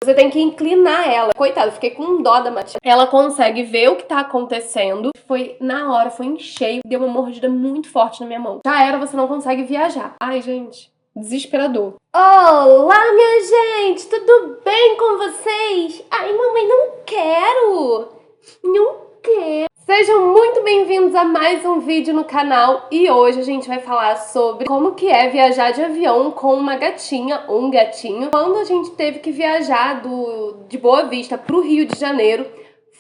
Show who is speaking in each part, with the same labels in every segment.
Speaker 1: Você tem que inclinar ela. Coitada, eu fiquei com dó da Matilde. Ela consegue ver o que tá acontecendo. Foi na hora, foi em cheio. Deu uma mordida muito forte na minha mão. Já era, você não consegue viajar. Ai, gente, desesperador. Olá, minha gente! Tudo bem com vocês? Ai, mamãe, não quero! Não quero! Sejam muito bem-vindos a mais um vídeo no canal e hoje a gente vai falar sobre como que é viajar de avião com uma gatinha ou um gatinho. Quando a gente teve que viajar de Boa Vista pro Rio de Janeiro,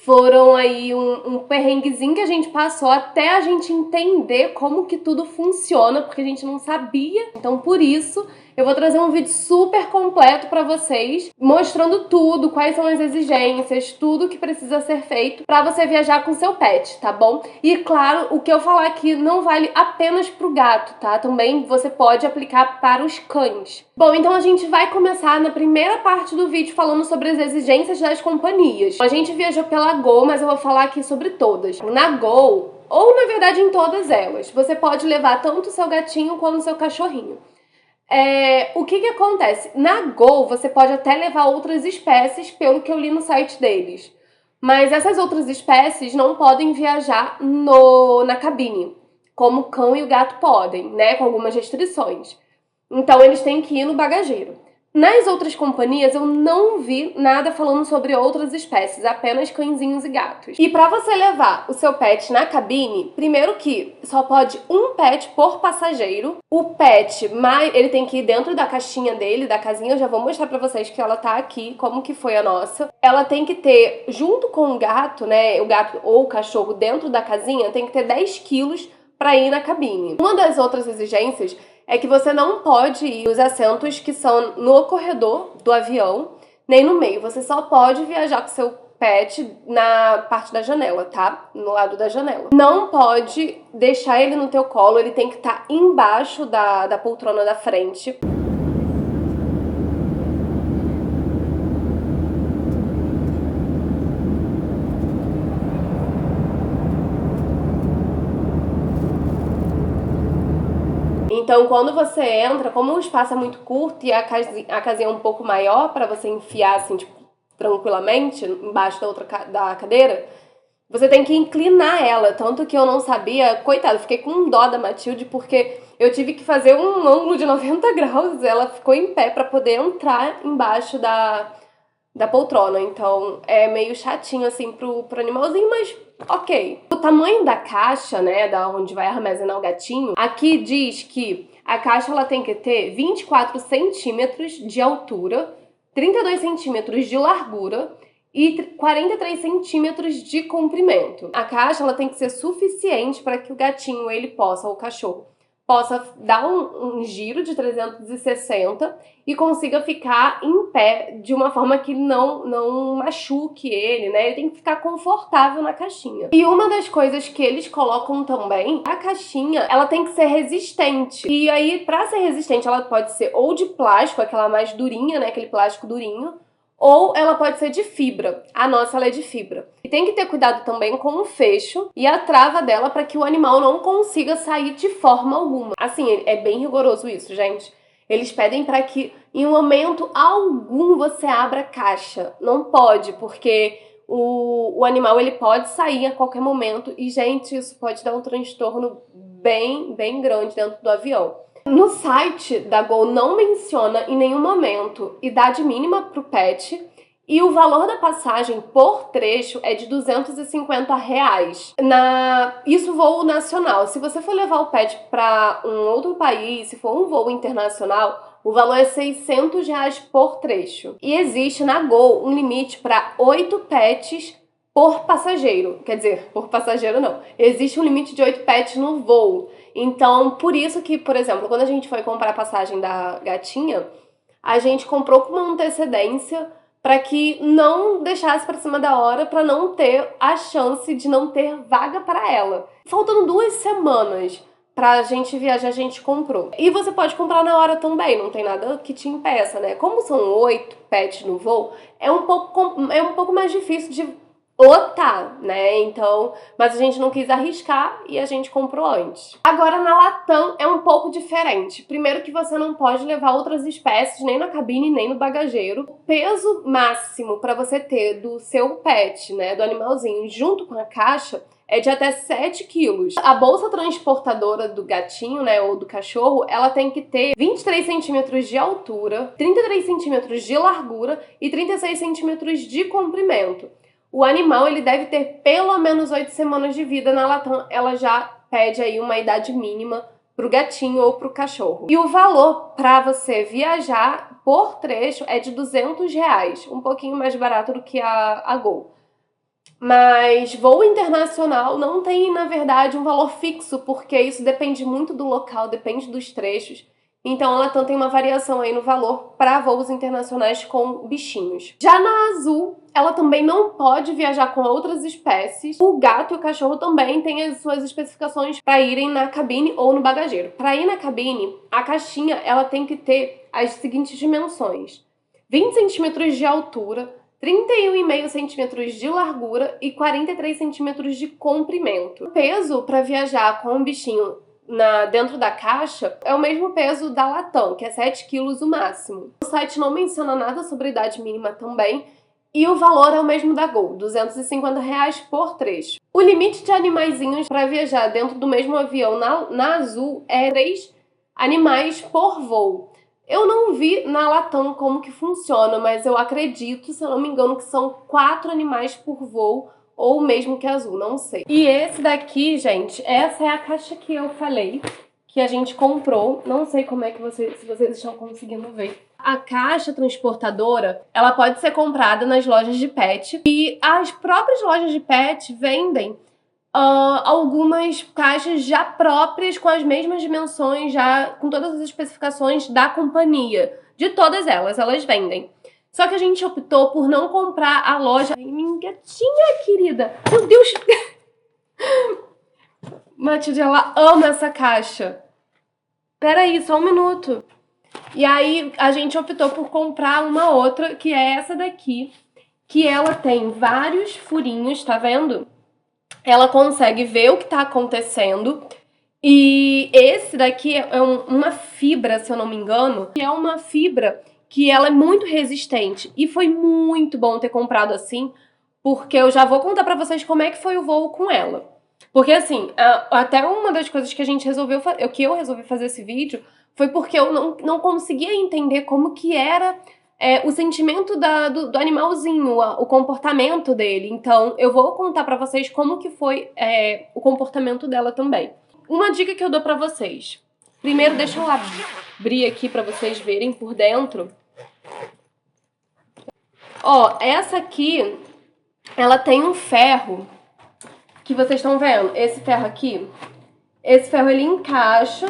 Speaker 1: foram aí um perrenguezinho que a gente passou até a gente entender como que tudo funciona, porque a gente não sabia. Então, por isso, eu vou trazer um vídeo super completo pra vocês, mostrando tudo, quais são as exigências, tudo que precisa ser feito pra você viajar com seu pet, tá bom? E, claro, o que eu falar aqui não vale apenas pro gato, tá? Também você pode aplicar para os cães. Bom, então a gente vai começar na primeira parte do vídeo falando sobre as exigências das companhias. A gente viajou pela Gol, mas eu vou falar aqui sobre todas. Na Gol, ou na verdade em todas elas, você pode levar tanto o seu gatinho quanto o seu cachorrinho. O que acontece? Na Gol, você pode até levar outras espécies, pelo que eu li no site deles. Mas essas outras espécies não podem viajar na cabine, como o cão e o gato podem, né? Com algumas restrições. Então, eles têm que ir no bagageiro. Nas outras companhias, eu não vi nada falando sobre outras espécies, apenas cãezinhos e gatos. E para você levar o seu pet na cabine, primeiro que só pode um pet por passageiro. O pet, ele tem que ir dentro da caixinha dele, da casinha. Eu já vou mostrar para vocês que ela tá aqui, como que foi a nossa. Ela tem que ter, junto com o gato, né, o gato ou o cachorro dentro da casinha, tem que ter 10 quilos para ir na cabine. Uma das outras exigências é que você não pode ir nos assentos que são no corredor do avião, nem no meio. Você só pode viajar com seu pet na parte da janela, tá? No lado da janela. Não pode deixar ele no teu colo, ele tem que estar embaixo da poltrona da frente. Então, quando você entra, como o espaço é muito curto e a casinha é um pouco maior para você enfiar, assim, tipo, tranquilamente, embaixo da cadeira, você tem que inclinar ela. Tanto que eu não sabia, coitada, eu fiquei com dó da Matilde, porque eu tive que fazer um ângulo de 90 graus, ela ficou em pé para poder entrar embaixo da poltrona. Então, é meio chatinho, assim, pro animalzinho, mas ok. O tamanho da caixa, né, da onde vai armazenar o gatinho, aqui diz que a caixa ela tem que ter 24 centímetros de altura, 32 centímetros de largura e 43 centímetros de comprimento. A caixa ela tem que ser suficiente para que o gatinho, ele possa, ou o cachorro, possa dar um giro de 360 e consiga ficar em pé de uma forma que não machuque ele, né? Ele tem que ficar confortável na caixinha. E uma das coisas que eles colocam também, a caixinha, ela tem que ser resistente. E aí, pra ser resistente, ela pode ser ou de plástico, aquela mais durinha, né? Aquele plástico durinho, ou ela pode ser de fibra. A nossa, ela é de fibra. E tem que ter cuidado também com o fecho e a trava dela para que o animal não consiga sair de forma alguma. Assim, é bem rigoroso isso, gente. Eles pedem para que em um momento algum você abra a caixa. Não pode, porque o animal ele pode sair a qualquer momento e, gente, isso pode dar um transtorno bem grande dentro do avião. No site da Gol não menciona em nenhum momento idade mínima para o pet e o valor da passagem por trecho é de R$250. Isso voo nacional. Se você for levar o pet para um outro país, se for um voo internacional, o valor é R$600 por trecho. E existe na Gol um limite para 8 pets por passageiro. Quer dizer, por passageiro não. Existe um limite de 8 pets no voo. Então, por isso que, por exemplo, quando a gente foi comprar a passagem da gatinha, a gente comprou com uma antecedência para que não deixasse para cima da hora, para não ter a chance de não ter vaga para ela. Faltando 2 semanas pra gente viajar, a gente comprou. E você pode comprar na hora também, não tem nada que te impeça, né? Como são 8 pets no voo, é um pouco mais difícil de lotar, né? Então, mas a gente não quis arriscar e a gente comprou antes. Agora na Latam é um pouco diferente. Primeiro que você não pode levar outras espécies nem na cabine nem no bagageiro. O peso máximo para você ter do seu pet, né, do animalzinho, junto com a caixa é de até 7 quilos. A bolsa transportadora do gatinho, né, ou do cachorro, ela tem que ter 23 centímetros de altura, 33 centímetros de largura e 36 centímetros de comprimento. O animal, ele deve ter pelo menos 8 semanas de vida. Na Latam, ela já pede aí uma idade mínima pro gatinho ou pro cachorro. E o valor para você viajar por trecho é de R$200, um pouquinho mais barato do que a Gol. Mas voo internacional não tem, na verdade, um valor fixo, porque isso depende muito do local, depende dos trechos. Então a Latam tem uma variação aí no valor para voos internacionais com bichinhos. Já na Azul, ela também não pode viajar com outras espécies. O gato e o cachorro também têm as suas especificações para irem na cabine ou no bagageiro. Para ir na cabine, a caixinha ela tem que ter as seguintes dimensões: 20 centímetros de altura, 31,5 centímetros de largura e 43 centímetros de comprimento. O peso para viajar com um bichinho dentro da caixa é o mesmo peso da Latam, que é 7 quilos o máximo. O site não menciona nada sobre a idade mínima também, e o valor é o mesmo da Gol, R$250 por trecho. O limite de animaizinhos para viajar dentro do mesmo avião na Azul é 3 animais por voo. Eu não vi na Latam como que funciona, mas eu acredito, se eu não me engano, que são 4 animais por voo, ou mesmo que Azul, não sei. E esse daqui, gente, essa é a caixa que eu falei, que a gente comprou. Não sei como é que se vocês estão conseguindo ver. A caixa transportadora, ela pode ser comprada nas lojas de pet. E as próprias lojas de pet vendem algumas caixas já próprias, com as mesmas dimensões, já com todas as especificações da companhia. De todas elas vendem. Só que a gente optou por não comprar a loja. Ai, minha gatinha querida! Meu Deus! Matilde, ela ama essa caixa. Peraí, só um minuto. E aí a gente optou por comprar uma outra, que é essa daqui, que ela tem vários furinhos, tá vendo? Ela consegue ver o que tá acontecendo. E esse daqui é uma fibra, se eu não me engano, que é uma fibra que ela é muito resistente. E foi muito bom ter comprado assim, porque eu já vou contar pra vocês como é que foi o voo com ela. Porque assim, até uma das coisas que a gente resolveu, que eu resolvi fazer esse vídeo, foi porque eu não conseguia entender como que era o sentimento do animalzinho, o comportamento dele. Então, eu vou contar pra vocês como que foi o comportamento dela também. Uma dica que eu dou pra vocês. Primeiro, deixa eu abrir aqui pra vocês verem por dentro. Ó, essa aqui, ela tem um ferro que vocês estão vendo. Esse ferro aqui, esse ferro ele encaixa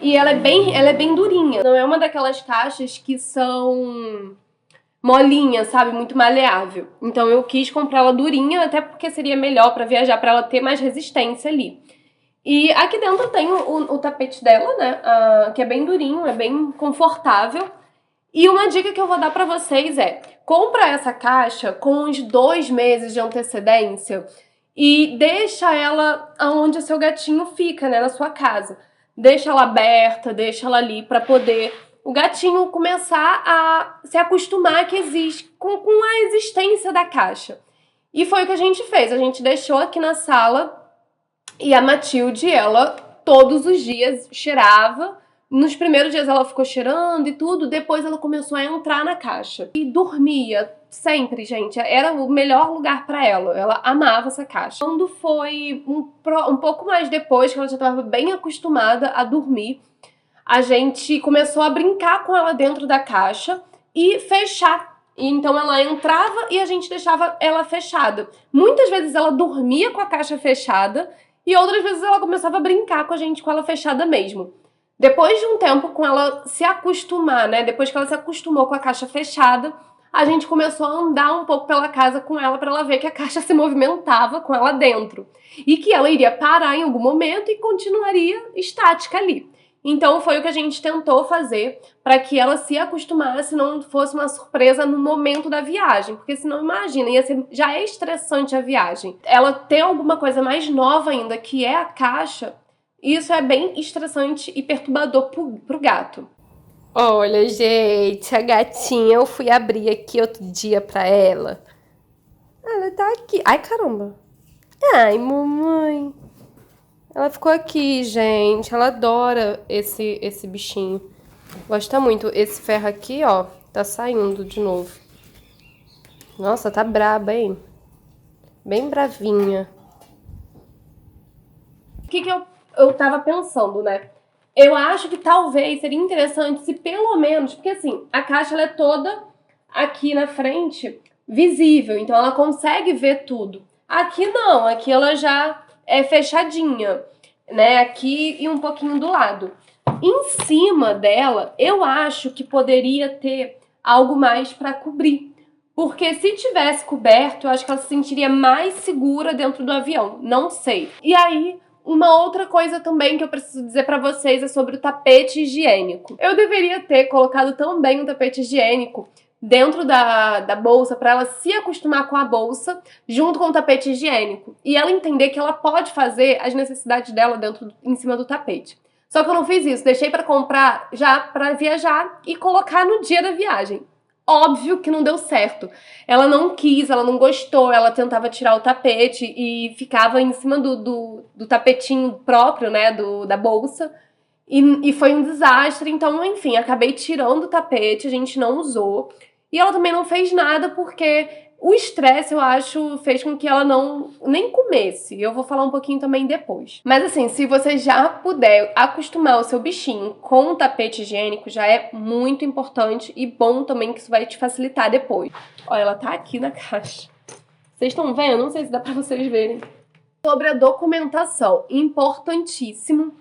Speaker 1: e ela é bem durinha. Não é uma daquelas caixas que são molinhas, sabe? Muito maleável. Então eu quis comprar ela durinha, até porque seria melhor pra viajar, pra ela ter mais resistência ali. E aqui dentro tem o tapete dela, né? Que é bem durinho, é bem confortável. E uma dica que eu vou dar pra vocês é: compra essa caixa com uns 2 meses de antecedência e deixa ela onde o seu gatinho fica, né? Na sua casa. Deixa ela aberta, deixa ela ali pra poder o gatinho começar a se acostumar com a existência da caixa. E foi o que a gente fez. A gente deixou aqui na sala. E a Matilde, ela todos os dias cheirava. Nos primeiros dias ela ficou cheirando e tudo, depois ela começou a entrar na caixa. E dormia sempre, gente. Era o melhor lugar pra ela. Ela amava essa caixa. Quando foi um pouco mais depois, que ela já estava bem acostumada a dormir, a gente começou a brincar com ela dentro da caixa e fechar. Então ela entrava e a gente deixava ela fechada. Muitas vezes ela dormia com a caixa fechada, e outras vezes ela começava a brincar com a gente com ela fechada mesmo. Depois de um tempo, com ela se acostumar, né? Depois que ela se acostumou com a caixa fechada, a gente começou a andar um pouco pela casa com ela pra ela ver que a caixa se movimentava com ela dentro. E que ela iria parar em algum momento e continuaria estática ali. Então foi o que a gente tentou fazer para que ela se acostumasse, não fosse uma surpresa no momento da viagem, porque senão imagina, já é estressante a viagem. Ela ter alguma coisa mais nova ainda, que é a caixa, isso é bem estressante e perturbador pro gato. Olha, gente, a gatinha, eu fui abrir aqui outro dia pra ela. Ela tá aqui. Ai, caramba. Ai, mamãe. Ela ficou aqui, gente. Ela adora esse bichinho. Gosta muito. Esse ferro aqui, ó, tá saindo de novo. Nossa, tá braba, hein? Bem bravinha. O que eu tava pensando, né? Eu acho que talvez seria interessante se pelo menos... Porque assim, a caixa ela é toda aqui na frente visível. Então ela consegue ver tudo. Aqui não. Aqui ela já é fechadinha, né? Aqui e um pouquinho do lado. Em cima dela, eu acho que poderia ter algo mais para cobrir. Porque se tivesse coberto, eu acho que ela se sentiria mais segura dentro do avião. Não sei. E aí, uma outra coisa também que eu preciso dizer pra vocês é sobre o tapete higiênico. Eu deveria ter colocado também um tapete higiênico dentro da bolsa para ela se acostumar com a bolsa junto com o tapete higiênico e ela entender que ela pode fazer as necessidades dela em cima do tapete. Só que eu não fiz isso, deixei para comprar já para viajar e colocar no dia da viagem. Óbvio que não deu certo. Ela não quis, ela não gostou, ela tentava tirar o tapete e ficava em cima do tapetinho próprio, né, da bolsa. E foi um desastre, então, enfim, acabei tirando o tapete, a gente não usou. E ela também não fez nada porque o estresse, eu acho, fez com que ela não nem comesse. Eu vou falar um pouquinho também depois. Mas assim, se você já puder acostumar o seu bichinho com o tapete higiênico, já é muito importante e bom também que isso vai te facilitar depois. Olha, ela tá aqui na caixa. Vocês estão vendo? Não sei se dá pra vocês verem. Sobre a documentação, importantíssimo.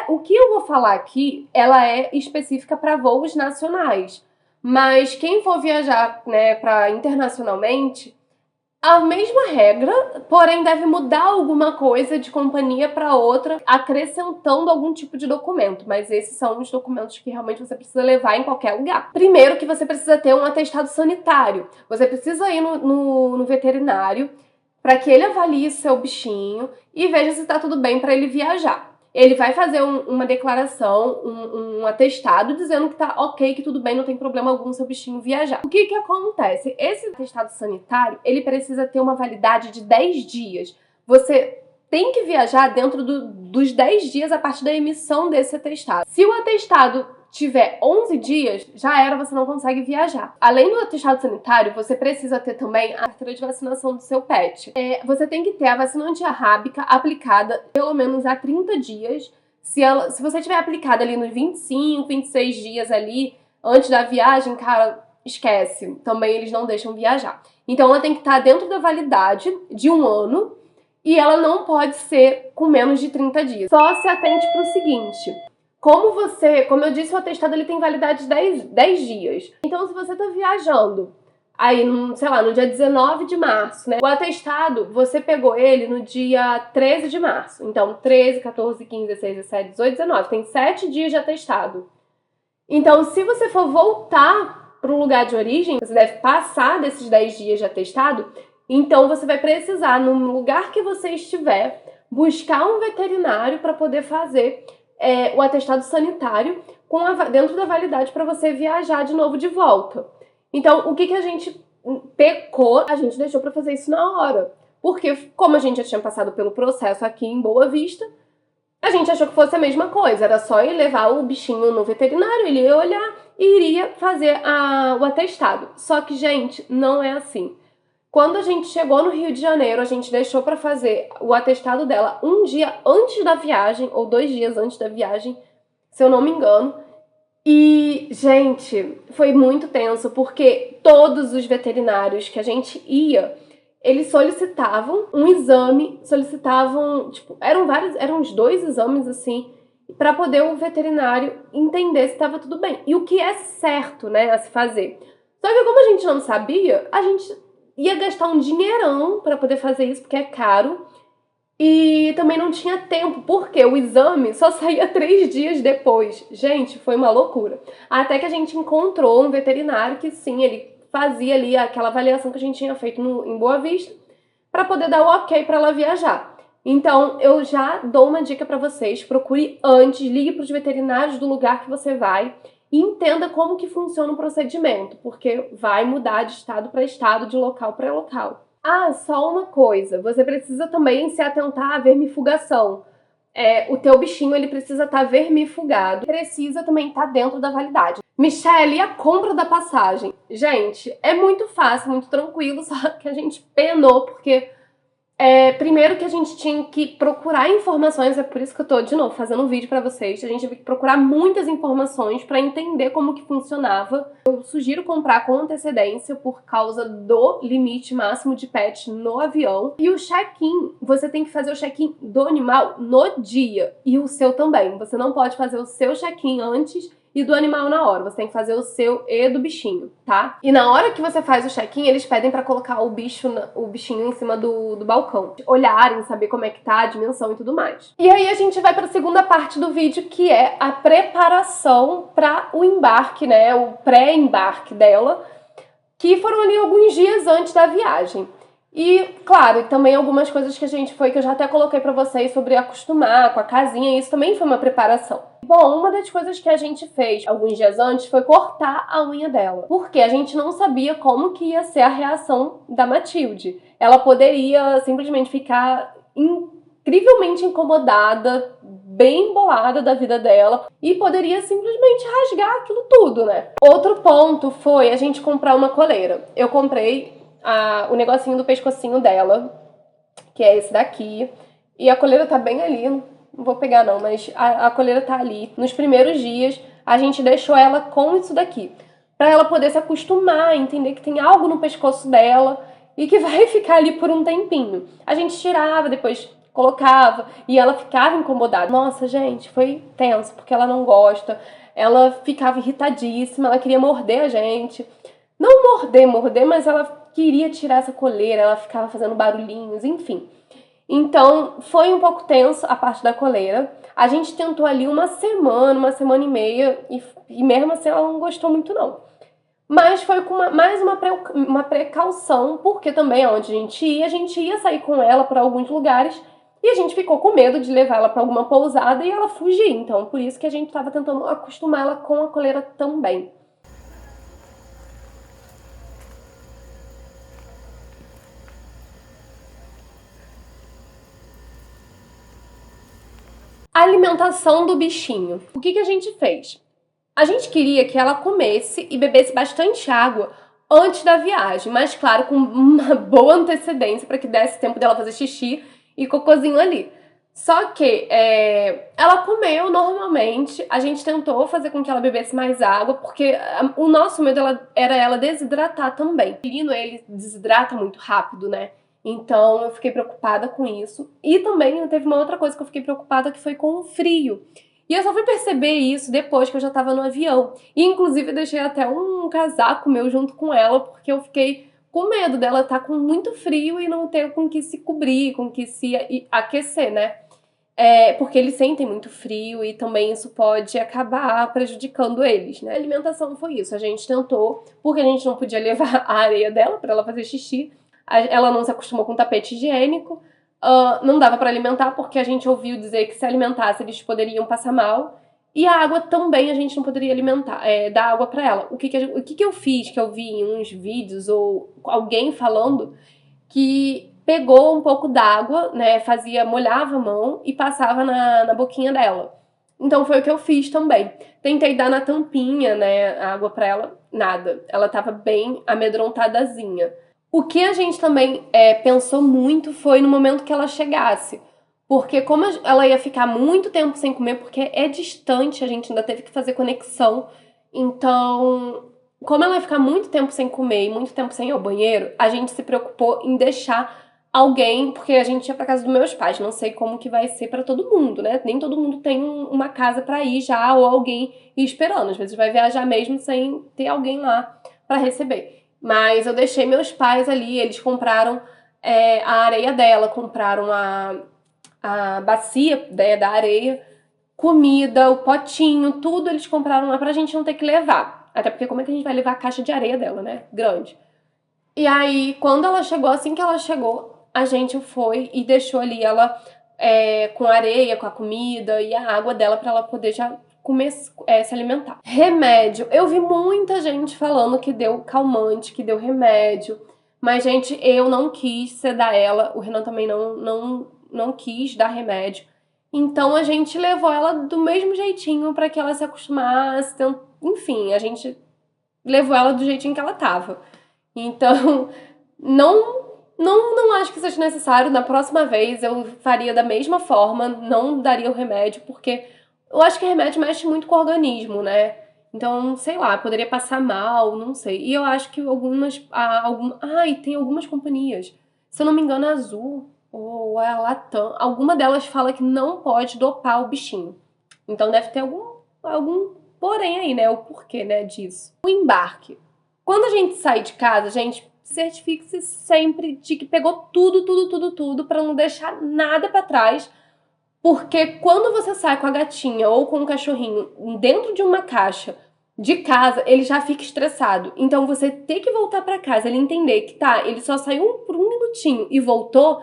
Speaker 1: O que eu vou falar aqui, ela é específica para voos nacionais. Mas quem for viajar, né, para internacionalmente, a mesma regra, porém deve mudar alguma coisa de companhia para outra, acrescentando algum tipo de documento. Mas esses são os documentos que realmente você precisa levar em qualquer lugar. Primeiro que você precisa ter um atestado sanitário. Você precisa ir no veterinário para que ele avalie seu bichinho e veja se está tudo bem para ele viajar. Ele vai fazer uma declaração, um atestado dizendo que tá ok, que tudo bem, não tem problema algum seu bichinho viajar. O que acontece? Esse atestado sanitário, ele precisa ter uma validade de 10 dias. Você tem que viajar dentro dos 10 dias a partir da emissão desse atestado. Se o atestado tiver 11 dias, já era, você não consegue viajar. Além do atestado sanitário, você precisa ter também a carteira de vacinação do seu pet. Você tem que ter a vacina antirrábica aplicada pelo menos há 30 dias. Se você tiver aplicada ali nos 25, 26 dias ali, antes da viagem, cara, esquece. Também eles não deixam viajar. Então ela tem que estar dentro da validade de 1 ano e ela não pode ser com menos de 30 dias. Só se atente para o seguinte... Como eu disse, o atestado ele tem validade de 10 dias. Então, se você tá viajando aí, sei lá, no dia 19 de março, né? O atestado, você pegou ele no dia 13 de março. Então, 13, 14, 15, 16, 17, 18, 19. Tem 7 dias de atestado. Então, se você for voltar para o lugar de origem, você deve passar desses 10 dias de atestado. Então, você vai precisar, no lugar que você estiver, buscar um veterinário para poder fazer o atestado sanitário dentro da validade para você viajar de novo de volta. Então, o que a gente pecou? A gente deixou para fazer isso na hora. Porque, como a gente já tinha passado pelo processo aqui em Boa Vista, a gente achou que fosse a mesma coisa. Era só ir levar o bichinho no veterinário, ele ia olhar e iria fazer o atestado. Só que, gente, não é assim. Quando a gente chegou no Rio de Janeiro, a gente deixou para fazer o atestado dela um dia antes da viagem, ou 2 dias antes da viagem, se eu não me engano. E, gente, foi muito tenso, porque todos os veterinários que a gente ia, eles solicitavam um exame, tipo, eram uns 2 exames, assim, para poder o veterinário entender se estava tudo bem. E o que é certo, né, a se fazer. Só que como a gente não sabia, a gente ia gastar um dinheirão para poder fazer isso, porque é caro. E também não tinha tempo, porque o exame só saía 3 dias depois. Gente, foi uma loucura. Até que a gente encontrou um veterinário que sim, ele fazia ali aquela avaliação que a gente tinha feito em Boa Vista, para poder dar o ok para ela viajar. Então, eu já dou uma dica para vocês, procure antes, ligue para os veterinários do lugar que você vai e entenda como que funciona o procedimento, porque vai mudar de estado para estado, de local para local. Ah, só uma coisa, você precisa também se atentar à vermifugação. O teu bichinho ele precisa estar vermifugado, precisa também estar dentro da validade. Michele, e a compra da passagem? Gente, é muito fácil, muito tranquilo, só que a gente penou, porque primeiro que a gente tinha que procurar informações, é por isso que eu tô, de novo, fazendo um vídeo pra vocês. A gente teve que procurar muitas informações pra entender como que funcionava. Eu sugiro comprar com antecedência por causa do limite máximo de pet no avião. E o check-in, você tem que fazer o check-in do animal no dia. E o seu também. Você não pode fazer o seu check-in antes e do animal na hora. Você tem que fazer o seu e do bichinho, tá? E na hora que você faz o check-in, eles pedem pra colocar o bichinho em cima do balcão. Olharem, saber como é que tá, a dimensão e tudo mais. E aí a gente vai pra segunda parte do vídeo, que é a preparação pra o embarque, né? O pré-embarque dela, que foram ali alguns dias antes da viagem. E, claro, também algumas coisas que eu já até coloquei pra vocês sobre acostumar com a casinha, isso também foi uma preparação. Bom, uma das coisas que a gente fez alguns dias antes foi cortar a unha dela, porque a gente não sabia como que ia ser a reação da Matilde. Ela poderia simplesmente ficar incrivelmente incomodada, bem bolada da vida dela, e poderia simplesmente rasgar aquilo tudo, né? Outro ponto foi a gente comprar uma coleira. Eu comprei o negocinho do pescocinho dela, que é esse daqui, e a coleira tá bem ali, não vou pegar não, mas a coleira tá ali. Nos primeiros dias, a gente deixou ela com isso daqui, pra ela poder se acostumar, entender que tem algo no pescoço dela e que vai ficar ali por um tempinho. A gente tirava, depois colocava, e ela ficava incomodada. Nossa, gente, foi tenso, porque ela não gosta, ela ficava irritadíssima, ela queria morder a gente. Não morder, mas ela queria tirar essa coleira, ela ficava fazendo barulhinhos, enfim. Então, foi um pouco tenso a parte da coleira. A gente tentou ali uma semana e meia, e mesmo assim ela não gostou muito não. Mas foi com mais uma precaução, porque também onde a gente ia sair com ela para alguns lugares, e a gente ficou com medo de levar ela para alguma pousada e ela fugir. Então, por isso que a gente estava tentando acostumar ela com a coleira também. A alimentação do bichinho. O que a gente fez? A gente queria que ela comesse e bebesse bastante água antes da viagem, mas claro, com uma boa antecedência para que desse tempo dela fazer xixi e cocôzinho ali. Só que ela comeu normalmente, a gente tentou fazer com que ela bebesse mais água, porque o nosso medo era ela desidratar também. O felino, ele desidrata muito rápido, né? Então eu fiquei preocupada com isso. E também teve uma outra coisa que eu fiquei preocupada, que foi com o frio. E eu só fui perceber isso depois que eu já tava no avião. E inclusive eu deixei até um casaco meu junto com ela, porque eu fiquei com medo dela estar com muito frio e não ter com que se cobrir, com que se aquecer, né? Porque eles sentem muito frio e também isso pode acabar prejudicando eles, né? A alimentação foi isso. A gente tentou, porque a gente não podia levar a areia dela para ela fazer xixi. Ela não se acostumou com tapete higiênico, não dava para alimentar porque a gente ouviu dizer que se alimentasse eles poderiam passar mal, e a água também a gente não poderia alimentar, dar água para ela. O que eu fiz, que eu vi em uns vídeos ou alguém falando, que pegou um pouco d'água, né, molhava a mão e passava na boquinha dela. Então foi o que eu fiz também. Tentei dar na tampinha, né, a água para ela, nada. Ela tava bem amedrontadazinha. O que a gente também pensou muito foi no momento que ela chegasse. Porque como ela ia ficar muito tempo sem comer, porque é distante, a gente ainda teve que fazer conexão. Então, como ela ia ficar muito tempo sem comer e muito tempo sem ir ao banheiro, a gente se preocupou em deixar alguém, porque a gente ia pra casa dos meus pais. Não sei como que vai ser pra todo mundo, né? Nem todo mundo tem uma casa pra ir já, ou alguém ir esperando. Às vezes vai viajar mesmo sem ter alguém lá pra receber. Mas eu deixei meus pais ali, eles compraram a areia dela, compraram a bacia, né, da areia, comida, o potinho, tudo eles compraram lá pra gente não ter que levar. Até porque como é que a gente vai levar a caixa de areia dela, né? Grande. E aí, quando ela chegou, assim que ela chegou, a gente foi e deixou ali ela com a areia, com a comida e a água dela pra ela poder já comer, se alimentar. Remédio. Eu vi muita gente falando que deu calmante, que deu remédio. Mas, gente, eu não quis sedar ela. O Renan também não quis dar remédio. Então, a gente levou ela do mesmo jeitinho pra que ela se acostumasse. Enfim, a gente levou ela do jeitinho que ela tava. Então, não acho que seja necessário. Na próxima vez eu faria da mesma forma, não daria o remédio, porque eu acho que remédio mexe muito com o organismo, né? Então, sei lá, poderia passar mal, não sei. E eu acho que tem algumas companhias, se eu não me engano, a Azul ou a Latam, alguma delas fala que não pode dopar o bichinho. Então deve ter algum porém aí, né? O porquê, né, disso. O embarque. Quando a gente sai de casa, gente, certifique-se sempre de que pegou tudo, pra não deixar nada pra trás. Porque quando você sai com a gatinha ou com o cachorrinho dentro de uma caixa de casa, ele já fica estressado. Então você ter que voltar pra casa, ele entender que ele só saiu por um minutinho e voltou,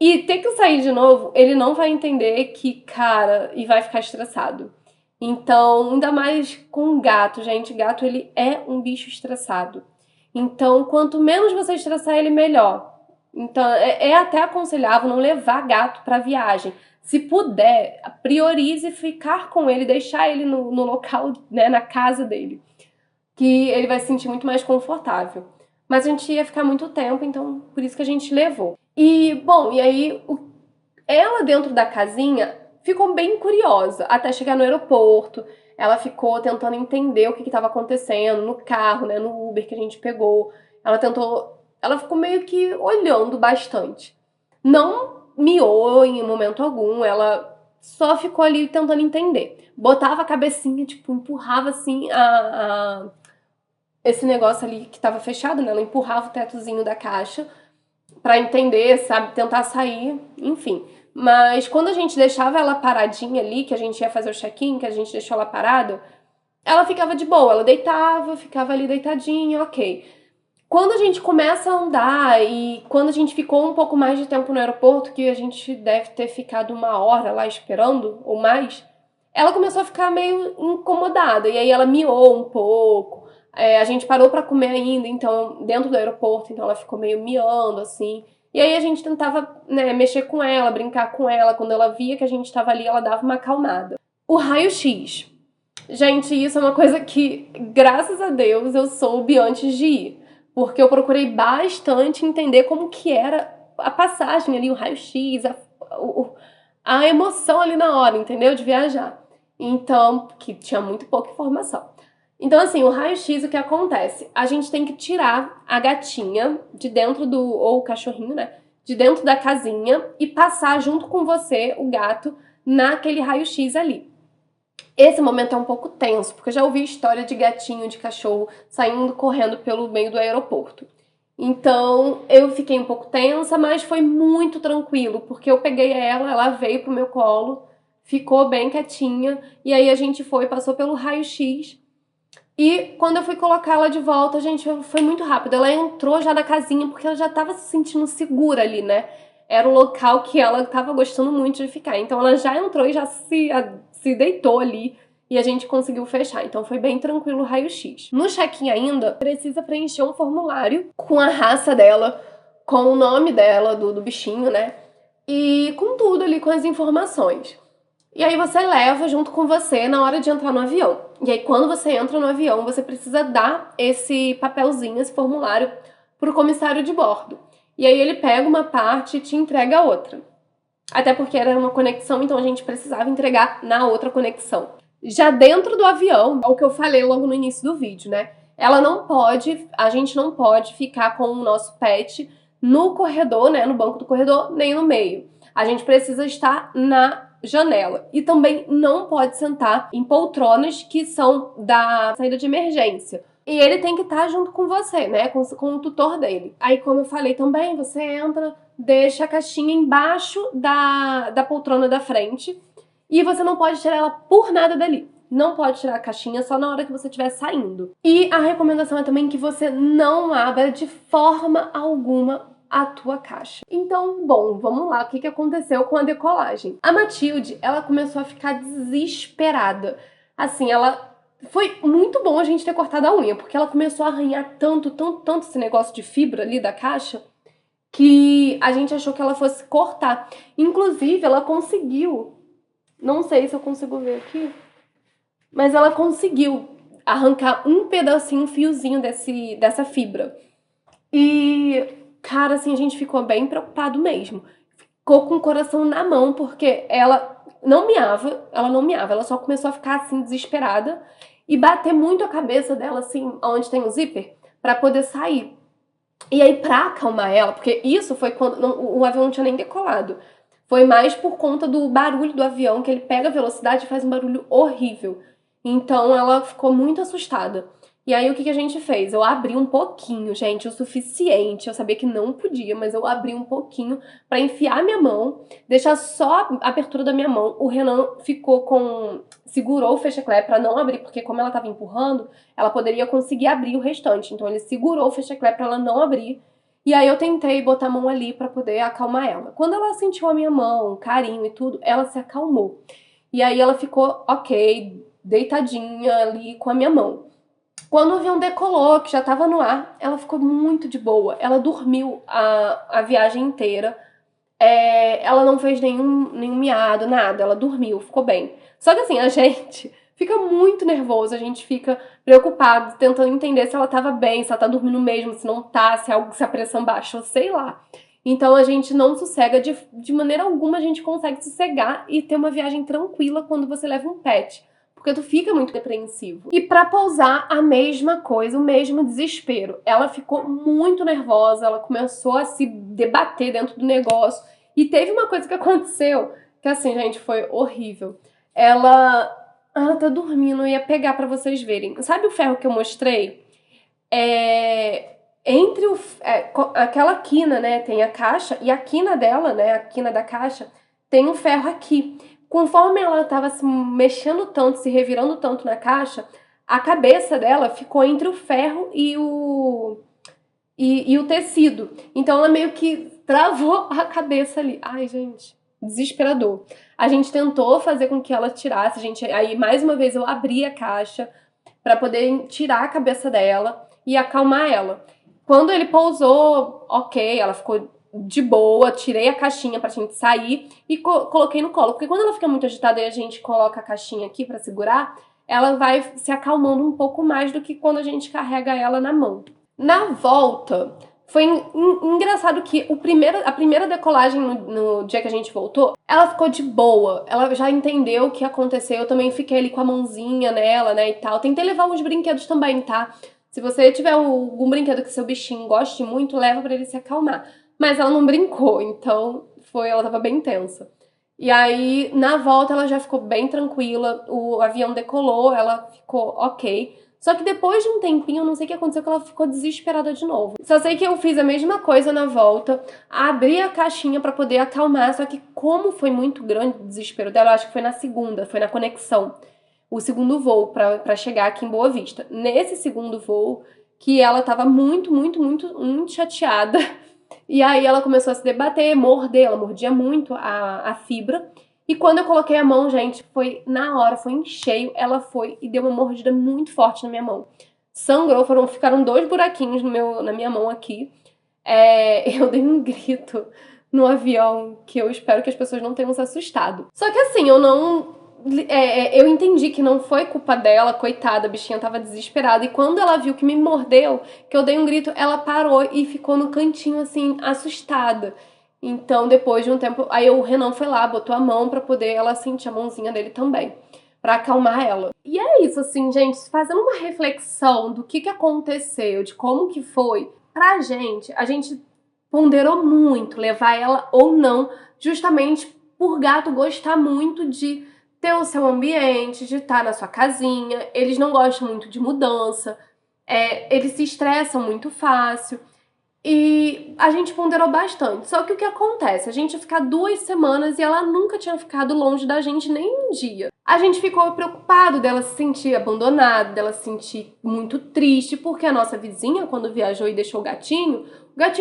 Speaker 1: e ter que sair de novo, ele não vai entender que, cara, e vai ficar estressado. Então, ainda mais com gato, gente. Gato, ele é um bicho estressado. Então, quanto menos você estressar ele, melhor. Então, é até aconselhável não levar gato para viagem. Se puder, priorize ficar com ele, deixar ele no local, né, na casa dele, que ele vai se sentir muito mais confortável. Mas a gente ia ficar muito tempo, então por isso que a gente levou. E, bom, e aí ela dentro da casinha ficou bem curiosa até chegar no aeroporto. Ela ficou tentando entender o que estava acontecendo no carro, né, no Uber que a gente pegou. Ela ficou meio que olhando bastante. Não miou em momento algum, ela só ficou ali tentando entender. Botava a cabecinha, tipo, empurrava assim esse negócio ali que tava fechado, né? Ela empurrava o tetozinho da caixa pra entender, sabe? Tentar sair, enfim. Mas quando a gente deixava ela paradinha ali, que a gente ia fazer o check-in, que a gente deixou ela parada, ela ficava de boa. Ela deitava, ficava ali deitadinha, ok. Quando a gente começa a andar e quando a gente ficou um pouco mais de tempo no aeroporto, que a gente deve ter ficado 1 hora lá esperando, ou mais, ela começou a ficar meio incomodada. E aí ela miou um pouco. A gente parou pra comer ainda, então, dentro do aeroporto, então ela ficou meio miando, assim. E aí a gente tentava, né, mexer com ela, brincar com ela. Quando ela via que a gente tava ali, ela dava uma acalmada. O raio-x. Gente, isso é uma coisa que, graças a Deus, eu soube antes de ir. Porque eu procurei bastante entender como que era a passagem ali, o raio-x, a emoção ali na hora, entendeu? De viajar. Então, que tinha muito pouca informação. Então, assim, o raio-x, o que acontece? A gente tem que tirar a gatinha de dentro ou o cachorrinho, né? De dentro da casinha e passar junto com você, o gato, naquele raio-x ali. Esse momento é um pouco tenso, porque eu já ouvi história de gatinho, de cachorro, saindo correndo pelo meio do aeroporto. Então, eu fiquei um pouco tensa, mas foi muito tranquilo, porque eu peguei ela veio pro meu colo, ficou bem quietinha, e aí a gente passou pelo raio-x, e quando eu fui colocar ela de volta, gente, foi muito rápido. Ela entrou já na casinha, porque ela já tava se sentindo segura ali, né? Era um local que ela tava gostando muito de ficar. Então ela já entrou e já se deitou ali e a gente conseguiu fechar. Então foi bem tranquilo o raio-x. No check-in ainda, precisa preencher um formulário com a raça dela, com o nome dela, do bichinho, né? E com tudo ali, com as informações. E aí você leva junto com você na hora de entrar no avião. E aí quando você entra no avião, você precisa dar esse papelzinho, esse formulário, pro comissário de bordo. E aí ele pega uma parte e te entrega a outra. Até porque era uma conexão, então a gente precisava entregar na outra conexão. Já dentro do avião, é o que eu falei logo no início do vídeo, né? A gente não pode ficar com o nosso pet no corredor, né? No banco do corredor, nem no meio. A gente precisa estar na janela. E também não pode sentar em poltronas que são da saída de emergência. E ele tem que estar junto com você, né? Com o tutor dele. Aí, como eu falei também, você entra, deixa a caixinha embaixo da poltrona da frente e você não pode tirar ela por nada dali. Não pode tirar a caixinha só na hora que você estiver saindo. E a recomendação é também que você não abra de forma alguma a tua caixa. Então, bom, vamos lá. O que aconteceu com a decolagem? A Matilde, ela começou a ficar desesperada. Assim, ela... Foi muito bom a gente ter cortado a unha, porque ela começou a arranhar tanto, tanto, tanto esse negócio de fibra ali da caixa, que a gente achou que ela fosse cortar. Inclusive, ela conseguiu, não sei se eu consigo ver aqui, mas ela conseguiu arrancar um pedacinho, um fiozinho dessa fibra. E, cara, assim, a gente ficou bem preocupado mesmo. Ficou com o coração na mão, porque ela não miava, ela só começou a ficar assim, desesperada e bater muito a cabeça dela, assim, onde tem o zíper, pra poder sair. E aí, pra acalmar ela, porque isso foi quando o avião não tinha nem decolado. Foi mais por conta do barulho do avião, que ele pega a velocidade e faz um barulho horrível. Então ela ficou muito assustada. E aí o que a gente fez? Eu abri um pouquinho, gente, o suficiente. Eu sabia que não podia, mas eu abri um pouquinho pra enfiar minha mão, deixar só a abertura da minha mão. O Renan ficou segurou o fecheclé pra não abrir, porque como ela tava empurrando, ela poderia conseguir abrir o restante. Então ele segurou o fecheclé pra ela não abrir. E aí eu tentei botar a mão ali pra poder acalmar ela. Quando ela sentiu a minha mão, carinho e tudo, ela se acalmou. E aí ela ficou ok, deitadinha ali com a minha mão. Quando o avião decolou, que já tava no ar, ela ficou muito de boa. Ela dormiu a viagem inteira. Ela não fez nenhum miado, nada. Ela dormiu, ficou bem. Só que assim, a gente fica muito nervoso, a gente fica preocupado, tentando entender se ela tava bem, se ela tá dormindo mesmo, se não tá, se a pressão baixou, sei lá. Então a gente não sossega, de maneira alguma a gente consegue sossegar e ter uma viagem tranquila quando você leva um pet. Porque tu fica muito apreensivo. E pra pousar, a mesma coisa, o mesmo desespero. Ela ficou muito nervosa, ela começou a se debater dentro do negócio. E teve uma coisa que aconteceu, que assim, gente, foi horrível. Ela tá dormindo, eu ia pegar pra vocês verem. Sabe o ferro que eu mostrei? Entre aquela quina, né, tem a caixa, e a quina dela, né, a quina da caixa, tem um ferro aqui. Conforme ela estava se mexendo tanto, se revirando tanto na caixa, a cabeça dela ficou entre o ferro e o tecido. Então ela meio que travou a cabeça ali. Ai, gente, desesperador. A gente tentou fazer com que ela tirasse, aí mais uma vez eu abri a caixa para poder tirar a cabeça dela e acalmar ela. Quando ele pousou, ok, ela ficou de boa, tirei a caixinha pra gente sair e coloquei no colo. Porque quando ela fica muito agitada e a gente coloca a caixinha aqui pra segurar, ela vai se acalmando um pouco mais do que quando a gente carrega ela na mão. Na volta, foi engraçado que a primeira decolagem no dia que a gente voltou, ela ficou de boa. Ela já entendeu o que aconteceu. Eu também fiquei ali com a mãozinha nela, né, e tal. Tentei levar uns brinquedos também, tá? Se você tiver algum brinquedo que seu bichinho goste muito, leva pra ele se acalmar. Mas ela não brincou, então ela tava bem tensa. E aí, na volta, ela já ficou bem tranquila, o avião decolou, ela ficou ok. Só que depois de um tempinho, eu não sei o que aconteceu, que ela ficou desesperada de novo. Só sei que eu fiz a mesma coisa na volta, abri a caixinha pra poder acalmar, só que como foi muito grande o desespero dela, eu acho que foi na segunda, foi na conexão. O segundo voo pra chegar aqui em Boa Vista. Nesse segundo voo, que ela tava muito, muito, muito, muito chateada. E aí ela começou a se debater, morder, ela mordia muito a fibra. E quando eu coloquei a mão, gente, foi na hora, foi em cheio, ela foi e deu uma mordida muito forte na minha mão. Sangrou, ficaram 2 buraquinhos na minha mão aqui. Eu dei um grito no avião que eu espero que as pessoas não tenham se assustado. Só que assim, eu entendi que não foi culpa dela, coitada, a bichinha tava desesperada. E quando ela viu que me mordeu, que eu dei um grito, ela parou e ficou no cantinho, assim, assustada. Então, depois de um tempo, aí o Renan foi lá, botou a mão pra poder ela sentir a mãozinha dele também, pra acalmar ela. E é isso, assim, gente, fazendo uma reflexão do que aconteceu, de como que foi, pra gente, a gente ponderou muito levar ela ou não, justamente por gato gostar muito de ter o seu ambiente, de estar na sua casinha. Eles não gostam muito de mudança. eles se estressam muito fácil. E a gente ponderou bastante. Só que o que acontece? A gente ia ficar 2 semanas e ela nunca tinha ficado longe da gente nem um dia. A gente ficou preocupado dela se sentir abandonada, dela se sentir muito triste, porque a nossa vizinha, quando viajou e deixou o gatinho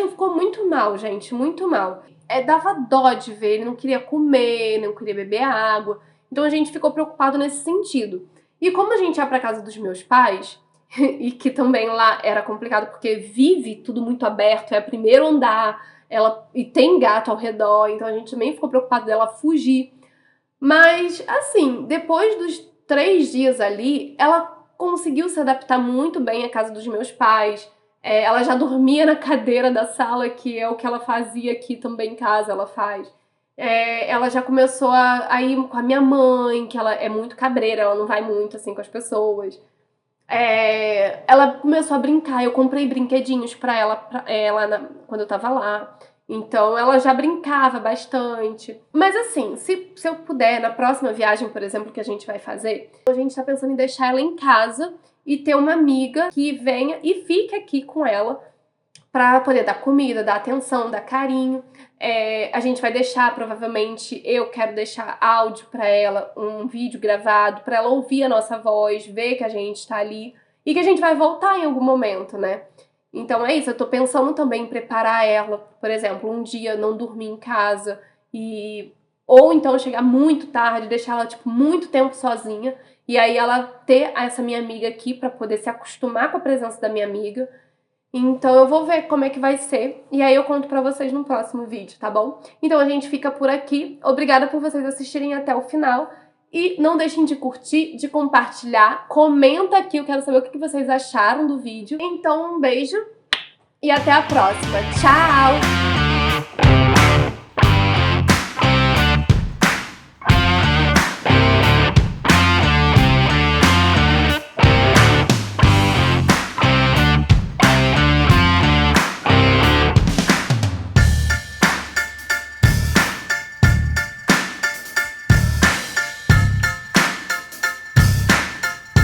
Speaker 1: ficou muito mal, gente, muito mal. Dava dó de ver, ele não queria comer, não queria beber água. Então a gente ficou preocupado nesse sentido. E como a gente ia pra casa dos meus pais, e que também lá era complicado porque vive tudo muito aberto, é o primeiro andar, e tem gato ao redor, então a gente também ficou preocupado dela fugir. Mas, assim, depois dos 3 dias ali, ela conseguiu se adaptar muito bem à casa dos meus pais. Ela já dormia na cadeira da sala, que é o que ela fazia aqui também em casa, ela faz. Ela já começou a ir com a minha mãe, que ela é muito cabreira, ela não vai muito assim com as pessoas. Ela começou a brincar, eu comprei brinquedinhos pra ela, quando eu tava lá. Então ela já brincava bastante. Mas assim, se eu puder, na próxima viagem, por exemplo, que a gente vai fazer, a gente tá pensando em deixar ela em casa e ter uma amiga que venha e fique aqui com ela pra poder dar comida, dar atenção, dar carinho. A gente vai deixar, provavelmente, eu quero deixar áudio pra ela, um vídeo gravado, pra ela ouvir a nossa voz, ver que a gente tá ali e que a gente vai voltar em algum momento, né? Então é isso, eu tô pensando também em preparar ela, por exemplo, um dia não dormir em casa ou então chegar muito tarde, deixar ela tipo muito tempo sozinha e aí ela ter essa minha amiga aqui pra poder se acostumar com a presença da minha amiga. Então eu vou ver como é que vai ser e aí eu conto pra vocês no próximo vídeo, tá bom? Então a gente fica por aqui. Obrigada por vocês assistirem até o final e não deixem de curtir, de compartilhar. Comenta aqui, eu quero saber o que vocês acharam do vídeo. Então um beijo e até a próxima. Tchau!